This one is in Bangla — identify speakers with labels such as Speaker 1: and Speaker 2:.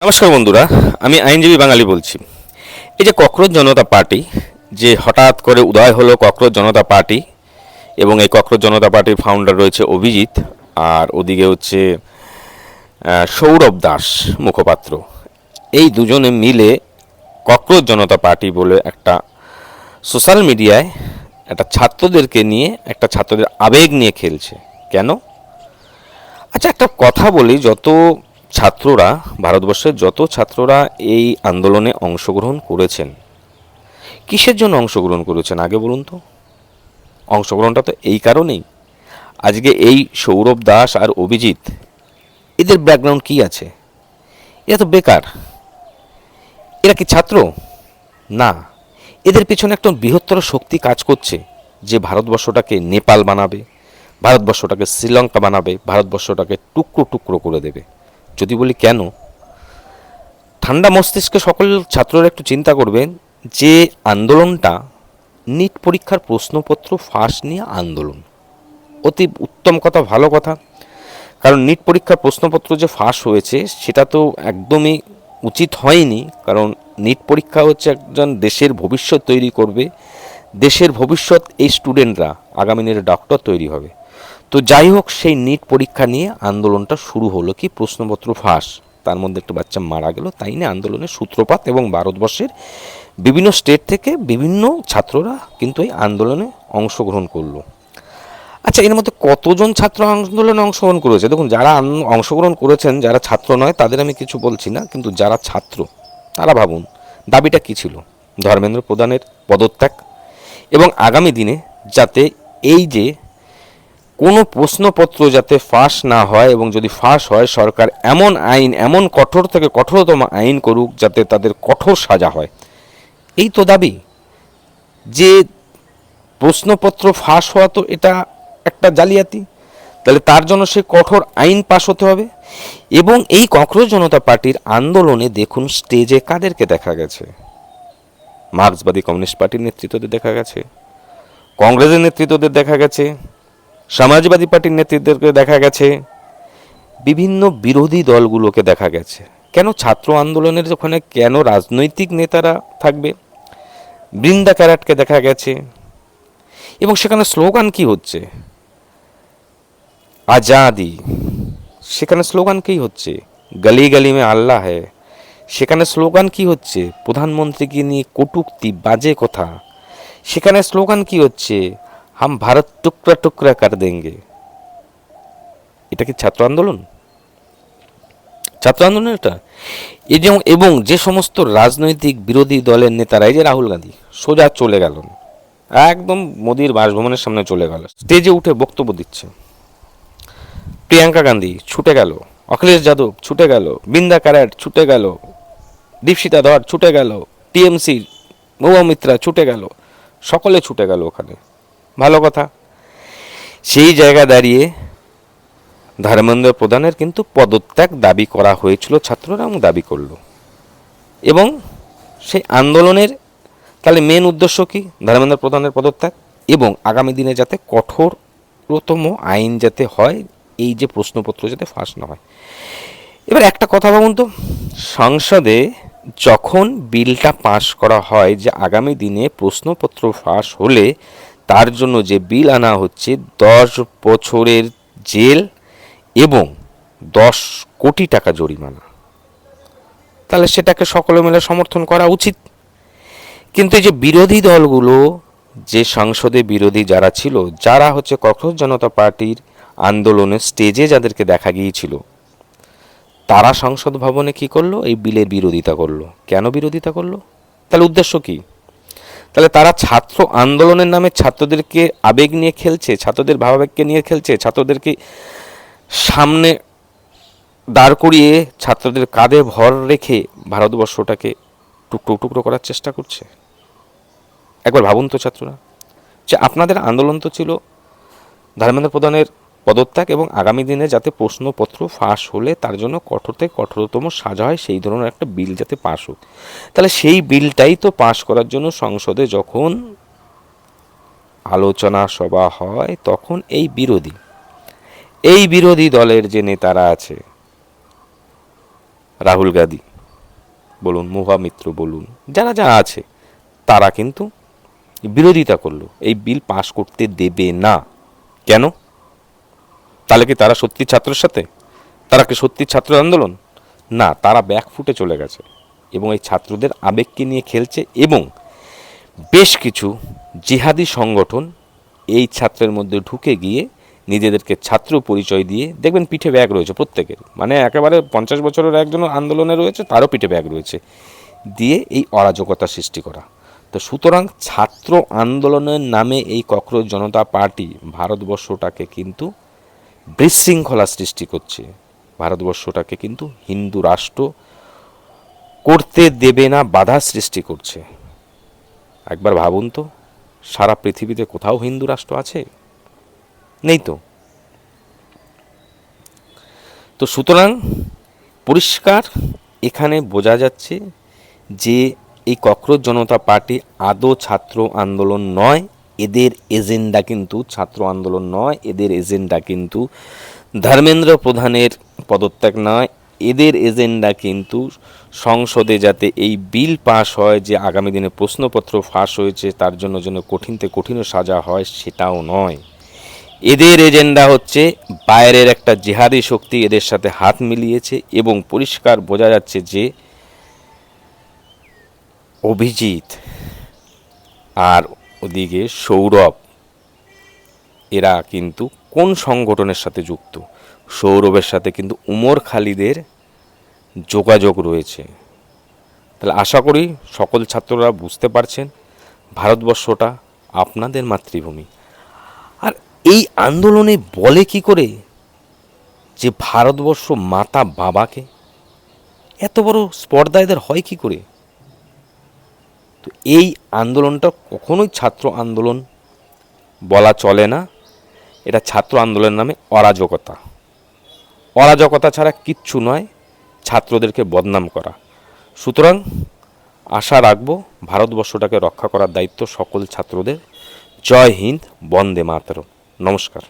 Speaker 1: নমস্কার বন্ধুরা, আমি আইনজীবী বাঙালি বলছি। এই যে ককরোচ জনতা পার্টি, যে হঠাৎ করে উদয় হলো ককরোচ জনতা পার্টি, এবং এই ককরোচ জনতা পার্টির ফাউন্ডার রয়েছে অভিজিৎ, আর ওদিকে হচ্ছে সৌরভ দাস মুখপাত্র। এই দুজনে মিলে ককরোচ জনতা পার্টি বলে একটা সোশ্যাল মিডিয়ায় একটা ছাত্রদেরকে নিয়ে, একটা ছাত্রদের আবেগ নিয়ে খেলছে। কেন? আচ্ছা, একটা কথা বলি, যত ছাত্ররা, ভারতবর্ষের যত ছাত্ররা এই আন্দোলনে অংশগ্রহণ করেছেন, কিসের জন্য অংশগ্রহণ করেছেন আগে বলুন তো? অংশগ্রহণটা তো এই কারণেই। আজকে এই সৌরভ দাস আর অভিজিৎ, এদের ব্যাকগ্রাউন্ড কি আছে? এরা তো বেকার। এরা কি ছাত্র? না। এদের পেছনে একটা বৃহত্তর শক্তি কাজ করছে, যে ভারতবর্ষটাকে নেপাল বানাবে, ভারতবর্ষটাকে শ্রীলঙ্কা বানাবে, ভারতবর্ষটাকে টুকরো টুকরো করে দেবে। যদি বলি কেন, ঠান্ডা মস্তিষ্কে সকল ছাত্ররা একটু চিন্তা করবেন যে আন্দোলনটা নিট পরীক্ষার প্রশ্নপত্র ফাঁস নিয়ে আন্দোলন। অতি উত্তম কথা, ভালো কথা। কারণ নিট পরীক্ষার প্রশ্নপত্র যে ফাঁস হয়েছে সেটা তো একদমই উচিত হয়নি। কারণ নিট পরীক্ষা হচ্ছে একজন দেশের ভবিষ্যৎ তৈরি করবে, দেশের ভবিষ্যৎ এই স্টুডেন্টরা আগামী দিনে ডক্টর তৈরি হবে। তো যাই হোক, সেই নিট পরীক্ষা নিয়ে আন্দোলনটা শুরু হলো কি প্রশ্নপত্র ফাঁস, তার মধ্যে একটা বাচ্চা মারা গেল, তাই নিয়ে আন্দোলনের সূত্রপাত, এবং ভারতবর্ষের বিভিন্ন স্টেট থেকে বিভিন্ন ছাত্ররা কিন্তু এই আন্দোলনে অংশগ্রহণ করলো। আচ্ছা, এর মধ্যে কতজন ছাত্র আন্দোলনে অংশগ্রহণ করেছে? দেখুন, যারা অংশগ্রহণ করেছেন, যারা ছাত্র নয় তাদের আমি কিছু বলছি না, কিন্তু যারা ছাত্র তারা ভাবুন দাবিটা কী ছিল। ধর্মেন্দ্র প্রধানের পদত্যাগ, এবং আগামী দিনে যাতে এই যে কোনো প্রশ্নপত্র যাতে ফাঁস না হয়, এবং যদি ফাঁস হয় সরকার এমন আইন, এমন কঠোর থেকে কঠোরতম আইন করুক যাতে তাদের কঠোর সাজা হয়। এই তো দাবি। যে প্রশ্নপত্র ফাঁস হওয়া তো এটা একটা জালিয়াতি, তাহলে তার জন্য সে কঠোর আইন পাশ হতে হবে। এবং এই ককরোচ জনতা পার্টির আন্দোলনে দেখুন স্টেজে কাদেরকে দেখা গেছে। মার্ক্সবাদী কমিউনিস্ট পার্টির নেতৃত্বদের দেখা গেছে, কংগ্রেসের নেতৃত্বদের দেখা গেছে, সমাজবাদী পার্টির নেতৃত্বদেরকে দেখা গেছে, বিভিন্ন বিরোধী দলগুলোকে দেখা গেছে। কেন ছাত্র আন্দোলনের ওখানে কেন রাজনৈতিক নেতারা থাকবে? বৃন্দা ক্যারাটকে দেখা গেছে। এবং সেখানে স্লোগান কি হচ্ছে? আজাদি। সেখানে স্লোগান কি হচ্ছে? গলি গলি মে আল্লাহ হ্যায়। সেখানে স্লোগান কি হচ্ছে? প্রধানমন্ত্রীকে নিয়ে কটূক্তি, বাজে কথা। সেখানে স্লোগান কি হচ্ছে? হাম ভারত টুকরা টুকরা কর দেঙ্গে। এটা কি ছাত্র আন্দোলন? ছাত্র আন্দোলন এটা। এবং যে সমস্ত রাজনৈতিক বিরোধী দলের নেতারা, এই যে রাহুল গান্ধী সোজা চলে গেল, একদম মোদির বাসভবনের সামনে চলে গেল, স্টেজে উঠে বক্তব্য দিচ্ছে। প্রিয়াঙ্কা গান্ধী ছুটে গেল, অখিলেশ যাদব ছুটে গেল, বৃন্দা ক্যারেট ছুটে গেল, দীপশিতা ধর ছুটে গেল, টিএমসি মহুয়া মিত্রা ছুটে গেল, সকলে ছুটে গেল ওখানে। ভালো কথা। সেই জায়গা দাঁড়িয়ে ধর্মেন্দ্র প্রধানের কিন্তু পদত্যাগ দাবি করা হয়েছিল, ছাত্ররা এবং দাবি করলো। এবং সেই আন্দোলনের তাহলে মেন উদ্দেশ্য কি? ধর্মেন্দ্র প্রধানের পদত্যাগ, এবং আগামী দিনে যাতে কঠোরতম আইন যাতে হয়, এই যে প্রশ্নপত্র যাতে ফাঁস না হয়। এবার একটা কথা ভাবুন তো, সংসদে যখন বিলটা পাশ করা হয় যে আগামী দিনে প্রশ্নপত্র ফাঁস হলে তার জন্য যে বিল আনা হচ্ছে 10 বছরের জেল এবং 10 কোটি টাকা জরিমানা, তাহলে সেটাকে সকলে মিলে সমর্থন করা উচিত। কিন্তু এই যে বিরোধী দলগুলো, যে সংসদে বিরোধী যারা ছিল, যারা হচ্ছে ককরোচ জনতা পার্টির আন্দোলনে স্টেজে যাদেরকে দেখা গিয়েছিল, তারা সংসদ ভবনে কি করলো? এই বিলের বিরোধিতা করলো। কেন বিরোধিতা করলো? তাহলে উদ্দেশ্য কি? তাহলে তারা ছাত্র আন্দোলনের নামে ছাত্রদেরকে আবেগ নিয়ে খেলছে, ছাত্রদের ভাবাবেগকে নিয়ে খেলছে, ছাত্রদেরকে সামনে দাঁড় করিয়ে ছাত্রদের কাঁধে ভর রেখে ভারতবর্ষটাকে টুকরো টুকরো করার চেষ্টা করছে। একবার ভাবুন তো ছাত্ররা, যে আপনাদের আন্দোলন তো ছিল ধর্মেন্দ্র প্রধানের পদত্যাগ, এবং আগামী দিনে যাতে প্রশ্নপত্র ফাঁস হলে তার জন্য কঠোর থেকে কঠোরতম সাজা হয়, সেই ধরনের একটা বিল যাতে পাশ হোক। তাহলে সেই বিলটাই তো পাশ করার জন্য সংসদে যখন আলোচনা সভা হয়, তখন এই বিরোধী দলের যে নেতারা আছে, রাহুল গান্ধী, বলুন, মহামিত্র বলুন, যারা যা আছে তারা কিন্তু বিরোধিতা করলো, এই বিল পাশ করতে দেবে না। কেন? তাহলে কি তারা সত্যি ছাত্রের সাথে? তারা কি সত্যি ছাত্র আন্দোলন? না, তারা ব্যাকফুটে চলে গেছে এবং এই ছাত্রদের আবেগকে নিয়ে খেলছে, এবং বেশ কিছু জিহাদি সংগঠন এই ছাত্রের মধ্যে ঢুকে গিয়ে নিজেদেরকে ছাত্র পরিচয় দিয়ে, দেখবেন পিঠে ব্যাগ রয়েছে প্রত্যেকের, মানে একেবারে 50 বছরের একজন আন্দোলনে রয়েছে, তারও পিঠে ব্যাগ রয়েছে, দিয়ে এই অরাজকতা সৃষ্টি করা। তো সুতরাং ছাত্র আন্দোলনের নামে এই ককরোচ জনতা পার্টি ভারতবর্ষটাকে কিন্তু বিশৃঙ্খলা সৃষ্টি করছে, ভারতবর্ষটাকে কিন্তু হিন্দু রাষ্ট্র করতে দেবে না, বাধা সৃষ্টি করছে। একবার ভাবুন তো, সারা পৃথিবীতে কোথাও হিন্দু রাষ্ট্র আছে? নেই তো। তো সুতরাং পরিষ্কার এখানে বোঝা যাচ্ছে যে এই ককরোচ জনতা পার্টি আদৌ ছাত্র আন্দোলন নয়, এদের এজেন্ডা কিন্তু ছাত্র আন্দোলন নয়, এদের এজেন্ডা কিন্তু ধর্মেন্দ্র প্রধানের পদত্যাগ নয়, এদের এজেন্ডা কিন্তু সংসদে যাতে এই বিল পাস হয় যে আগামী দিনে প্রশ্নপত্র ফাঁস হয়েছে তার জন্য যেন কঠিন থেকে কঠিনও সাজা হয়, সেটাও নয়। এদের এজেন্ডা হচ্ছে বাইরের একটা জিহাদি শক্তি এদের সাথে হাত মিলিয়েছে, এবং পরিষ্কার বোঝা যাচ্ছে যে অভিজিৎ আর ওদিকে সৌরভ, এরা কিন্তু কোন সংগঠনের সাথে যুক্ত? সৌরভের সাথে কিন্তু উমর খালিদের যোগাযোগ রয়েছে। তাহলে আশা করি সকল ছাত্ররা বুঝতে পারছেন ভারতবর্ষটা আপনাদের মাতৃভূমি। আর এই আন্দোলনে বলে কি করে যে ভারতবর্ষ মাতা বাবাকে? এত বড় স্পর্ধা এদের হয় কি করে? তো এই আন্দোলনটা কখনোই ছাত্র আন্দোলন বলা চলে না, এটা ছাত্র আন্দোলনের নামে অরাজকতা। অরাজকতা ছাড়া কিচ্ছু নয়, ছাত্রদেরকে বদনাম করা। সুতরাং আশা রাখবো ভারতবর্ষটাকে রক্ষা করার দায়িত্ব সকল ছাত্রদের। জয় হিন্দ, বন্দে মাতরম। নমস্কার।